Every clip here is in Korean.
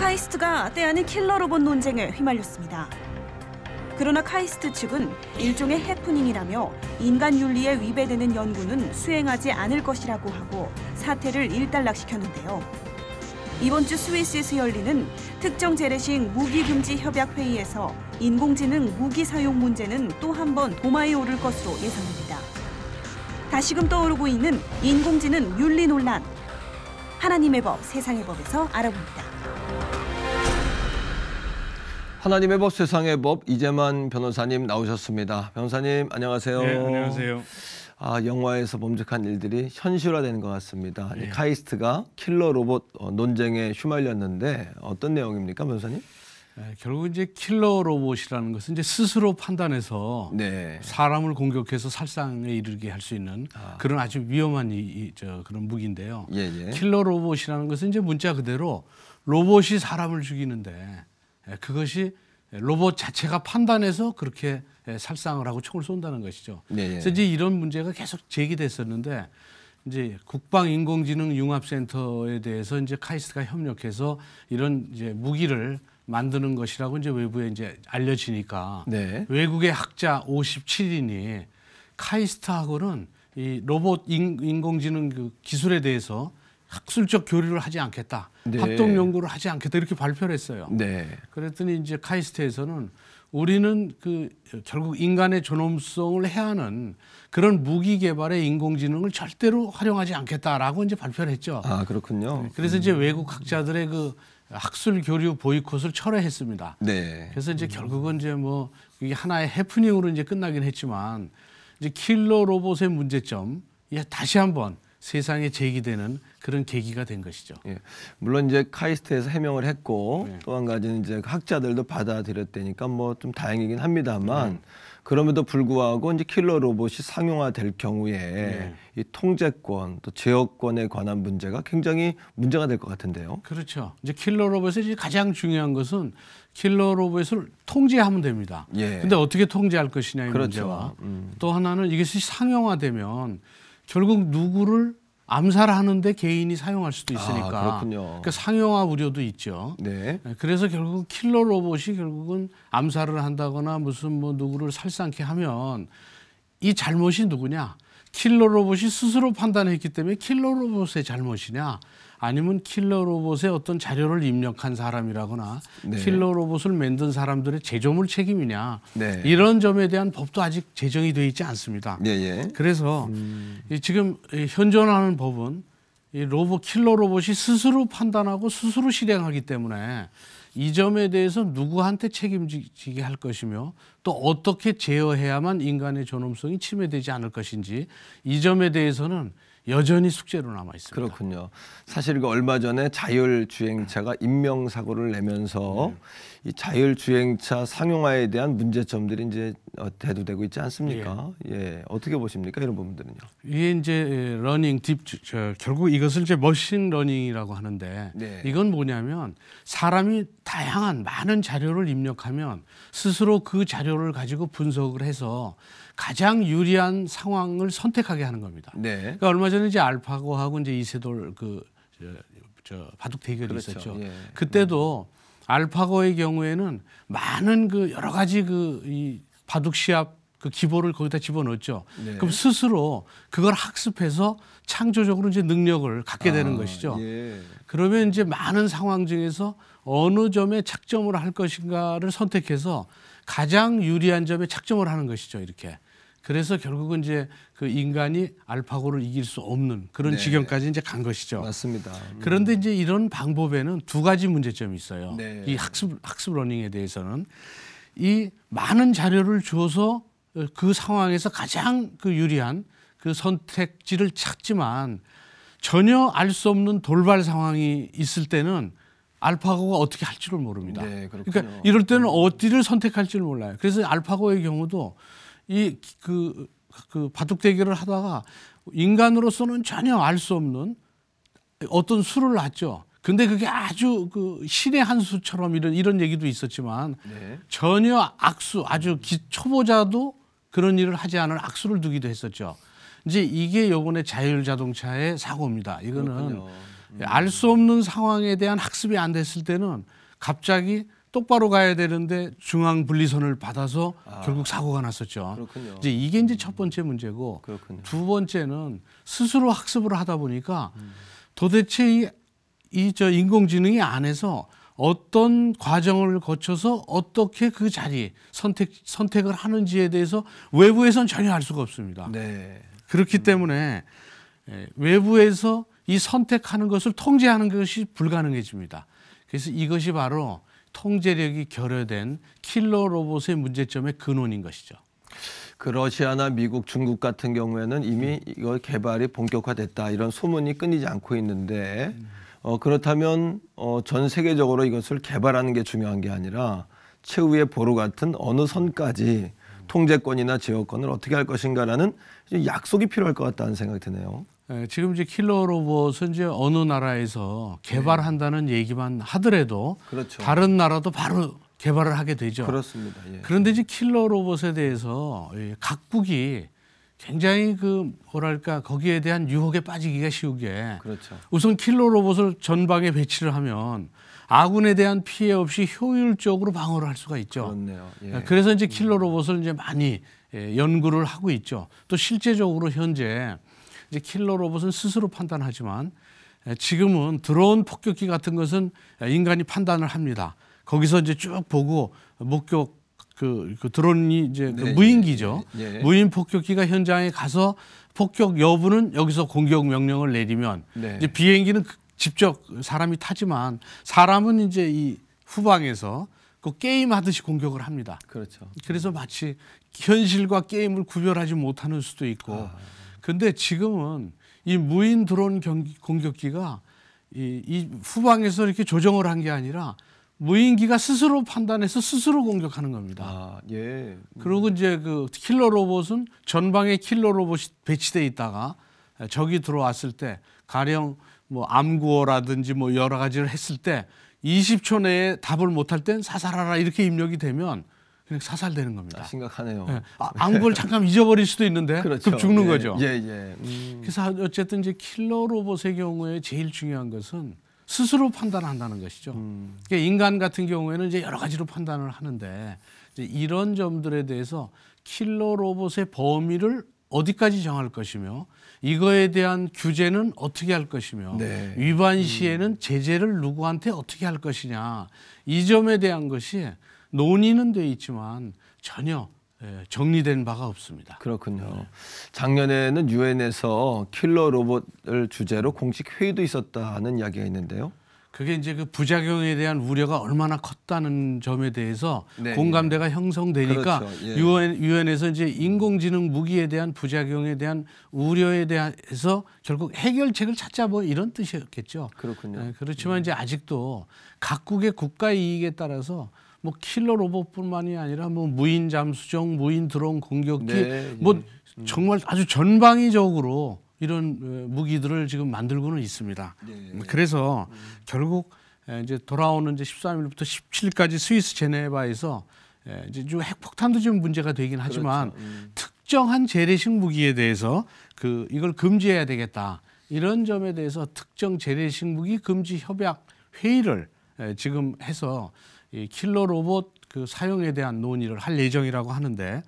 카이스트가 때 아닌 킬러 로봇 논쟁에 휘말렸습니다. 그러나 카이스트 측은 일종의 해프닝이라며 인간 윤리에 위배되는 연구는 수행하지 않을 것이라고 하고 사태를 일단락시켰는데요. 이번 주 스위스에서 열리는 특정 재래식 무기금지 협약 회의에서 인공지능 무기 사용 문제는 또 한 번 도마에 오를 것으로 예상됩니다. 다시금 떠오르고 있는 인공지능 윤리 논란. 하나님의 법, 세상의 법에서 알아봅니다. 하나님의 법, 세상의 법, 이재만 변호사님 나오셨습니다. 변호사님 안녕하세요. 네, 안녕하세요. 영화에서 범죄한 일들이 현실화되는 것 같습니다. 네. 카이스트가 킬러 로봇 논쟁에 휘말렸는데 어떤 내용입니까, 변호사님? 결국 이제 킬러 로봇이라는 것은 이제 스스로 판단해서 네. 사람을 공격해서 살상에 이르게 할 수 있는 그런 아주 위험한 그런 무기인데요. 예. 킬러 로봇이라는 것은 이제 문자 그대로 로봇이 사람을 죽이는데 그것이 로봇 자체가 판단해서 그렇게 살상을 하고 총을 쏜다는 것이죠. 네. 그래서 이제 이런 문제가 계속 제기됐었는데 이제 국방인공지능융합센터에 대해서 이제 카이스트가 협력해서 이런 이제 무기를 만드는 것이라고 이제 외부에 이제 알려지니까 네. 외국의 학자 57인이 카이스트하고는 이 로봇 인공지능 그 기술에 대해서 학술적 교류를 하지 않겠다, 네. 합동 연구를 하지 않겠다 이렇게 발표를 했어요. 네. 그랬더니 이제 카이스트에서는 우리는 결국 인간의 존엄성을 해하는 그런 무기 개발의 인공지능을 절대로 활용하지 않겠다라고 이제 발표를 했죠. 그렇군요. 그래서 이제 외국 학자들의 그 학술 교류 보이콧을 철회했습니다. 네. 그래서 이제 결국은 이제 뭐 이게 하나의 해프닝으로 이제 끝나긴 했지만 이제 킬러 로봇의 문제점 다시 한번 세상에 제기되는 그런 계기가 된 것이죠. 예. 물론 이제 카이스트에서 해명을 했고 네. 또 한 가지는 이제 학자들도 받아들였다니까 뭐 좀 다행이긴 합니다만 그럼에도 불구하고 이제 킬러 로봇이 상용화될 경우에 이 통제권 또 제어권에 관한 문제가 굉장히 문제가 될 것 같은데요. 그렇죠. 이제 킬러 로봇의 이제 가장 중요한 것은 킬러 로봇을 통제하면 됩니다. 예. 근데 어떻게 통제할 것이냐의 그렇죠. 문제와 또 하나는 이것이 상용화되면 결국 누구를 암살하는데 개인이 사용할 수도 있으니까 그렇군요. 그러니까 상용화 우려도 있죠. 네. 그래서 결국 킬러 로봇이 결국은 암살을 한다거나 무슨 뭐 누구를 살상케 하면 이 잘못이 누구냐? 킬러 로봇이 스스로 판단했기 때문에 킬러 로봇의 잘못이냐? 아니면 킬러 로봇에 어떤 자료를 입력한 사람이라거나 네. 킬러 로봇을 만든 사람들의 제조물 책임이냐? 네. 이런 점에 대한 법도 아직 제정이 되어 있지 않습니다. 예. 그래서 지금 현존하는 법은 이 킬러 로봇이 스스로 판단하고 스스로 실행하기 때문에 이 점에 대해서 누구한테 책임지게 할 것이며 또 어떻게 제어해야만 인간의 존엄성이 침해되지 않을 것인지 이 점에 대해서는 여전히 숙제로 남아 있습니다. 그렇군요. 사실 얼마 전에 자율주행차가 인명사고를 내면서 이 자율주행차 상용화에 대한 문제점들이 이제 대두되고 있지 않습니까? 예. 어떻게 보십니까? 이런 부분들은요. 이게 이제 러닝 결국 이것을 이제 머신 러닝이라고 하는데 네. 이건 뭐냐면 사람이 다양한 많은 자료를 입력하면 스스로 그 자료를 가지고 분석을 해서 가장 유리한 상황을 선택하게 하는 겁니다. 네. 그러니까 얼마 전에 이제 알파고하고 이제 이세돌 바둑 대결이 그렇죠. 있었죠. 예. 그때도 알파고의 경우에는 많은 여러 가지 이 바둑 시합 기보를 거기다 집어넣었죠. 네. 그럼 스스로 그걸 학습해서 창조적으로 이제 능력을 갖게 되는 것이죠. 예. 그러면 이제 많은 상황 중에서 어느 점에 착점을 할 것인가를 선택해서 가장 유리한 점에 착점을 하는 것이죠. 이렇게. 그래서 결국은 이제 인간이 알파고를 이길 수 없는 그런 네. 지경까지 이제 간 것이죠. 맞습니다. 그런데 이제 이런 방법에는 두 가지 문제점이 있어요. 네. 이 학습 러닝에 대해서는 이 많은 자료를 줘서 그 상황에서 가장 유리한 선택지를 찾지만 전혀 알 수 없는 돌발 상황이 있을 때는 알파고가 어떻게 할 줄을 모릅니다. 네, 그러니까 이럴 때는 어디를 선택할 줄 몰라요. 그래서 알파고의 경우도 이 바둑 대결을 하다가 인간으로서는 전혀 알 수 없는 어떤 수를 놨죠. 근데 그게 아주 신의 한 수처럼 이런 얘기도 있었지만 네. 전혀 악수, 아주 초보자도 그런 일을 하지 않은 악수를 두기도 했었죠. 이제 이게 요번에 자율자동차의 사고입니다. 이거는 그렇군요. 알 수 없는 상황에 대한 학습이 안 됐을 때는 갑자기 똑바로 가야 되는데 중앙 분리선을 받아서 결국 사고가 났었죠. 그렇군요. 이제 이게 이제 첫 번째 문제고 그렇군요. 두 번째는 스스로 학습을 하다 보니까 도대체 이 인공지능이 안에서 어떤 과정을 거쳐서 어떻게 그 자리 선택을 하는지에 대해서 외부에선 전혀 알 수가 없습니다. 네. 그렇기 때문에 외부에서 이 선택하는 것을 통제하는 것이 불가능해집니다. 그래서 이것이 바로 통제력이 결여된 킬러 로봇의 문제점의 근원인 것이죠. 그 러시아나 미국, 중국 같은 경우에는 이미 이거 개발이 본격화됐다 이런 소문이 끊이지 않고 있는데 그렇다면 전 세계적으로 이것을 개발하는 게 중요한 게 아니라 최후의 보루 같은 어느 선까지 통제권이나 제어권을 어떻게 할 것인가라는 약속이 필요할 것 같다는 생각이 드네요. 지금 이제 킬러 로봇은 이제 어느 나라에서 개발한다는 얘기만 하더라도 그렇죠. 다른 나라도 바로 개발을 하게 되죠. 그렇습니다. 예. 그런데 이제 킬러 로봇에 대해서 각국이 굉장히 뭐랄까 거기에 대한 유혹에 빠지기가 쉬운 게 그렇죠. 우선 킬러 로봇을 전방에 배치를 하면 아군에 대한 피해 없이 효율적으로 방어를 할 수가 있죠. 그렇네요. 예. 그래서 이제 킬러 로봇을 이제 많이 연구를 하고 있죠. 또 실제적으로 현재 이제 킬러 로봇은 스스로 판단하지만 지금은 드론 폭격기 같은 것은 인간이 판단을 합니다. 거기서 이제 쭉 보고 목격 그 드론이 이제 네, 무인기죠. 예. 무인 폭격기가 현장에 가서 폭격 여부는 여기서 공격 명령을 내리면 네. 이제 비행기는 직접 사람이 타지만 사람은 이제 이 후방에서 그 게임 하듯이 공격을 합니다. 그렇죠. 그래서 마치 현실과 게임을 구별하지 못하는 수도 있고. 근데 지금은 이 무인 드론 공격기가 이 후방에서 이렇게 조정을 한 게 아니라 무인기가 스스로 판단해서 스스로 공격하는 겁니다. 예. 그리고 이제 그 킬러 로봇은 전방에 킬러 로봇이 배치돼 있다가 적이 들어왔을 때 가령 뭐 암구어라든지 뭐 여러 가지를 했을 때 20초 내에 답을 못할 땐 사살하라 이렇게 입력이 되면 그냥 사살되는 겁니다. 심각하네요. 암구를 잠깐 잊어버릴 수도 있는데 그렇죠. 급 죽는 예, 거죠. 예. 그래서 어쨌든 이제 킬러 로봇의 경우에 제일 중요한 것은 스스로 판단한다는 것이죠. 그러니까 인간 같은 경우에는 이제 여러 가지로 판단을 하는데 이제 이런 점들에 대해서 킬러 로봇의 범위를 어디까지 정할 것이며 이거에 대한 규제는 어떻게 할 것이며 네. 위반 시에는 제재를 누구한테 어떻게 할 것이냐 이 점에 대한 것이 논의는 돼 있지만 전혀 정리된 바가 없습니다. 그렇군요. 작년에는 유엔에서 킬러 로봇을 주제로 공식 회의도 있었다는 이야기가 있는데요. 그게 이제 그 부작용에 대한 우려가 얼마나 컸다는 점에 대해서 네, 공감대가 형성되니까 그렇죠. 예. 유엔에서 이제 인공지능 무기에 대한 부작용에 대한 우려에 대해서 결국 해결책을 찾자 뭐 이런 뜻이었겠죠. 그렇군요. 그렇지만 이제 아직도 각국의 국가 이익에 따라서 뭐 킬러 로봇뿐만이 아니라 뭐 무인 잠수정, 무인 드론 공격기, 네, 뭐 정말 아주 전방위적으로 이런 무기들을 지금 만들고는 있습니다. 네. 그래서 결국 이제 돌아오는 이제 13일부터 17일까지 스위스 제네바에서 이제 좀 핵폭탄도 좀 문제가 되긴 하지만 특정한 재래식 무기에 대해서 이걸 금지해야 되겠다. 이런 점에 대해서 특정 재래식 무기 금지 협약 회의를 지금 해서 이 킬러 로봇 사용에 대한 논의를 할 예정이라고 하는데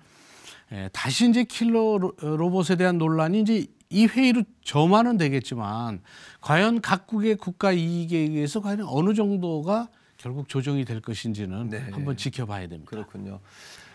다시 이제 킬러 로봇에 대한 논란이 이제 이 회의로 점화는 되겠지만 과연 각국의 국가 이익에 의해서 과연 어느 정도가 결국 조정이 될 것인지는 네. 한번 지켜봐야 됩니다. 그렇군요.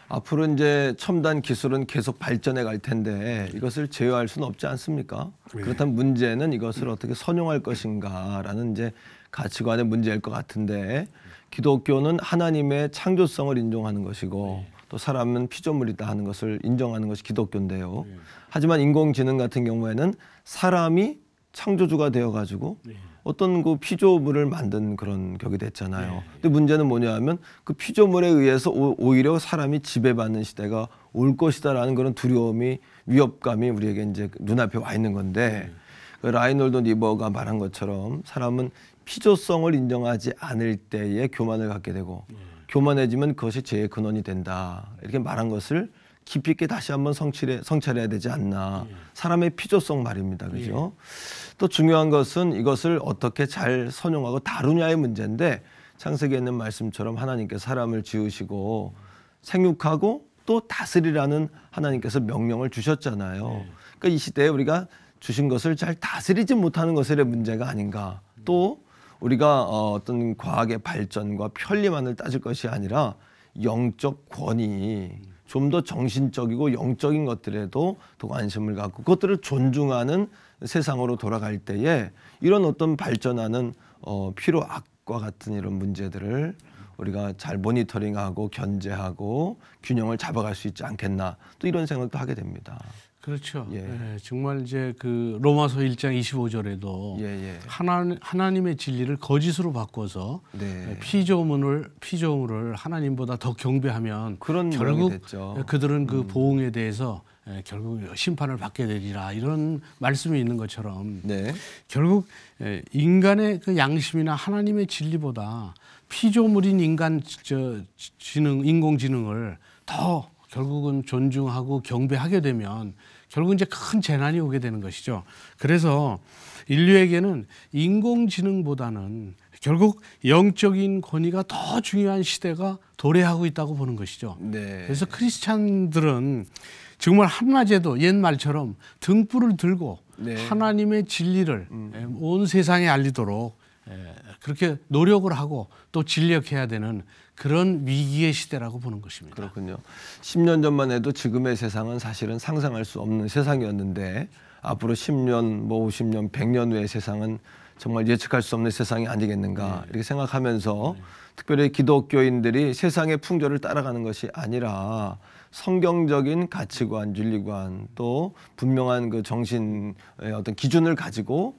앞으로 이제 첨단 기술은 계속 발전해 갈 텐데 이것을 제어할 수는 없지 않습니까? 네. 그렇다면 문제는 이것을 어떻게 선용할 것인가라는 이제 가치관의 문제일 것 같은데 기독교는 하나님의 창조성을 인정하는 것이고 또 사람은 피조물이다 하는 것을 인정하는 것이 기독교인데요. 하지만 인공지능 같은 경우에는 사람이 창조주가 되어가지고 어떤 그 피조물을 만든 그런 격이 됐잖아요. 근데 문제는 뭐냐하면 그 피조물에 의해서 오히려 사람이 지배받는 시대가 올 것이다라는 그런 두려움이 위협감이 우리에게 이제 눈앞에 와 있는 건데 그 라이놀드 니버가 말한 것처럼 사람은 피조성을 인정하지 않을 때에 교만을 갖게 되고 교만해지면 그것이 죄의 근원이 된다. 이렇게 말한 것을 깊이 있게 다시 한번 성찰해야 되지 않나. 사람의 필요성 말입니다. 그죠? 또 중요한 것은 이것을 어떻게 잘 선용하고 다루냐의 문제인데 창세기에 있는 말씀처럼 하나님께서 사람을 지으시고 생육하고 또 다스리라는 하나님께서 명령을 주셨잖아요. 그러니까 이 시대에 우리가 주신 것을 잘 다스리지 못하는 것의 문제가 아닌가. 또 우리가 어떤 과학의 발전과 편리만을 따질 것이 아니라 영적 권위, 좀 더 정신적이고 영적인 것들에도 더 관심을 갖고 그것들을 존중하는 세상으로 돌아갈 때에 이런 어떤 발전하는 피로 악과 같은 이런 문제들을 우리가 잘 모니터링하고 견제하고 균형을 잡아갈 수 있지 않겠나 또 이런 생각도 하게 됩니다. 그렇죠. 예. 예, 정말 이제 그 로마서 1장 25절에도 하나님의 진리를 거짓으로 바꿔서 네. 피조물을 하나님보다 더 경배하면 그런 결국 됐죠. 그들은 그 보응에 대해서 결국 심판을 받게 되리라 이런 말씀이 있는 것처럼 네. 결국 인간의 그 양심이나 하나님의 진리보다 피조물인 인공지능을 더 결국은 존중하고 경배하게 되면 결국 이제 큰 재난이 오게 되는 것이죠. 그래서 인류에게는 인공지능보다는 결국 영적인 권위가 더 중요한 시대가 도래하고 있다고 보는 것이죠. 네. 그래서 크리스찬들은 정말 한낮에도 옛 말처럼 등불을 들고 하나님의 진리를 온 세상에 알리도록 그렇게 노력을 하고 또 진력해야 되는 그런 위기의 시대라고 보는 것입니다. 그렇군요. 10년 전만 해도 지금의 세상은 사실은 상상할 수 없는 세상이었는데 앞으로 10년, 50년, 100년 후의 세상은 정말 예측할 수 없는 세상이 아니겠는가 이렇게 생각하면서 특별히 기독교인들이 세상의 풍조를 따라가는 것이 아니라 성경적인 가치관, 윤리관 또 분명한 그 정신의 어떤 기준을 가지고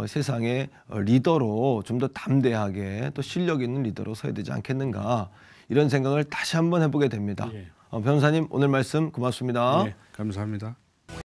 세상의 리더로 좀 더 담대하게 또 실력 있는 리더로 서야 되지 않겠는가 이런 생각을 다시 한번 해보게 됩니다. 변호사님 오늘 말씀 고맙습니다. 네, 감사합니다.